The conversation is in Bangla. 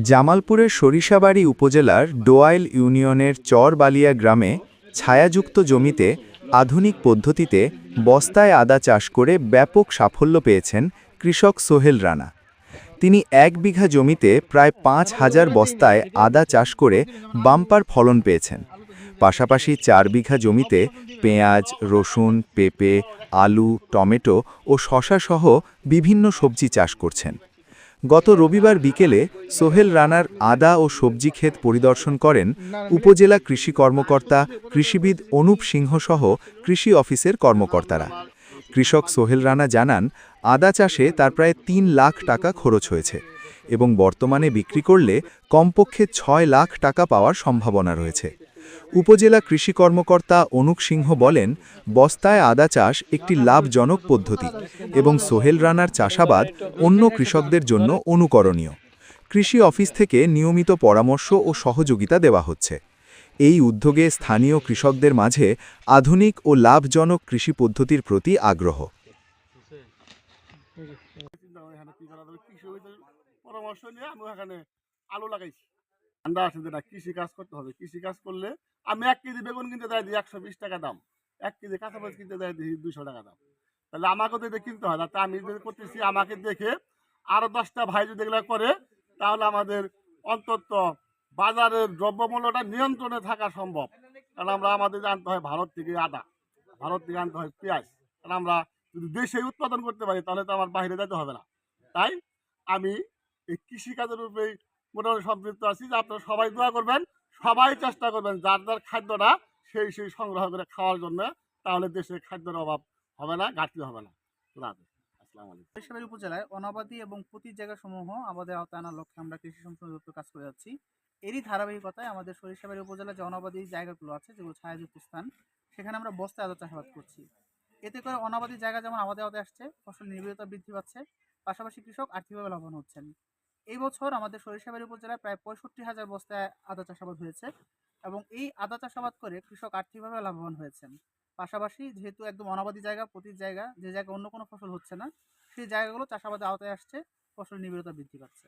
জামালপুরের সরিষাবাড়ি উপজেলার ডোয়াইল ইউনিয়নের চরবালিয়া গ্রামে ছায়াযুক্ত জমিতে আধুনিক পদ্ধতিতে বস্তায় আদা চাষ করে ব্যাপক সাফল্য পেয়েছেন কৃষক সোহেল রানা। তিনি ১ বিঘা জমিতে প্রায় ৫,০০০ বস্তায় আদা চাষ করে বাম্পার ফলন পেয়েছেন। পাশাপাশি ৪ বিঘা জমিতে পেঁয়াজ, রসুন, পেঁপে, আলু, টমেটো ও শসা সহ বিভিন্ন সবজি চাষ করছেন। গত রবিবার বিকেলে সোহেল রানার আদা ও সবজি ক্ষেত পরিদর্শন করেন উপজেলা কৃষি কর্মকর্তা কৃষিবিদ অনুপ সিংহ সহ কৃষি অফিসের কর্মকর্তারা। কৃষক সোহেল রানা জানান, আদা চাষে তার প্রায় ৩ লাখ টাকা খরচ হয়েছে এবং বর্তমানে বিক্রি করলে কমপক্ষে ৬ লাখ টাকা পাওয়ার সম্ভাবনা রয়েছে। উপজেলা কৃষি কর্মকর্তা অনুপ সিংহ বলেন, বস্তায় আদা চাষ একটি লাভজনক পদ্ধতি এবং সোহেল রানার চাষাবাদ অন্য কৃষকদের জন্য অনুকরণীয়। কৃষি অফিস থেকে নিয়মিত পরামর্শ ও সহযোগিতা দেওয়া হচ্ছে। এই উদ্যোগে স্থানীয় কৃষকদের মাঝে আধুনিক ও লাভজনক কৃষি পদ্ধতির প্রতি আগ্রহ। পরামর্শ নিয়ে আমি ওখানে আলু লাগাইছি। ঠান্ডা আসে যে না, কৃষি কাজ করতে হবে। কৃষি কাজ করলে আমি ১ কেজি বেগুন কিনতে দেয় দিই ১২০ টাকা দাম, ১ কেজি কাঁচামরিচ কিনতে দেয় দিই ২০০ টাকা দাম। তাহলে আমাকেও তো এটা কিনতে হয়। তাতে আমি যদি করতেছি, আমাকে দেখে আরো ১০টা ভাই যদি এগুলো করে, তাহলে আমাদের অন্তত বাজারের দ্রব্যমূল্যটা নিয়ন্ত্রণে থাকা সম্ভব। কারণ আমাদের আনতে হয় ভারত থেকে আদা, ভারত থেকে আনতে হয় পেঁয়াজ। কারণ আমরা যদি দেশে উৎপাদন করতে পারি, তাহলে তো আমার বাইরে যেতে হবে না। তাই আমি এই কৃষিকাজের উপরেই মোটামুটি সম্পৃক্ত আছি। যে আপনারা সবাই দোয়া করবেন, সবাই চেষ্টা করবেন যার যার খাদ্যটা সেই সংগ্রহ করে খাওয়ার জন্য। তাহলে দেশে খাদ্যের অভাব হবে না, ঘাটতি হবে না। আসসালামু আলাইকুম। সরিষাবাড়ি উপজেলায় অনাবাদি এবং প্রতি জায়গাসমূহ আমাদের আওতায় আনার লক্ষ্যে আমরা কৃষি সম্পূর্ণ কাজ করে যাচ্ছি। এরই ধারাবাহিকতায় আমাদের সরিষাবাড়ি উপজেলায় যে অনাবাদি জায়গাগুলো আছে, যেগুলো ছায়াযুক্ত স্থান, সেখানে আমরা বস্তায় আদা চাষাবাদ করছি। এতে করে অনাবাদি জায়গা যেমন আমাদের আওতায় আসছে, ফসল নির্ভরতা বৃদ্ধি পাচ্ছে, পাশাপাশি কৃষক আর্থিকভাবে লাভবান হচ্ছেন। এই বছর আমাদের সরিষাবাড়ি উপজেলায় প্রায় ৬৫,০০০ বস্তায় আদা চাষাবাদ হয়েছে এবং এই আদা চাষাবাদ করে কৃষক আর্থিকভাবে লাভবান হয়েছেন। পাশাপাশি যেহেতু একদম অনাবাদি জায়গা, প্রতি জায়গা যে জায়গায় অন্য কোনো ফসল হচ্ছে না, সেই জায়গাগুলো চাষাবাদের আওতায় আসছে, ফসল নিবিড়তা বৃদ্ধি পাচ্ছে।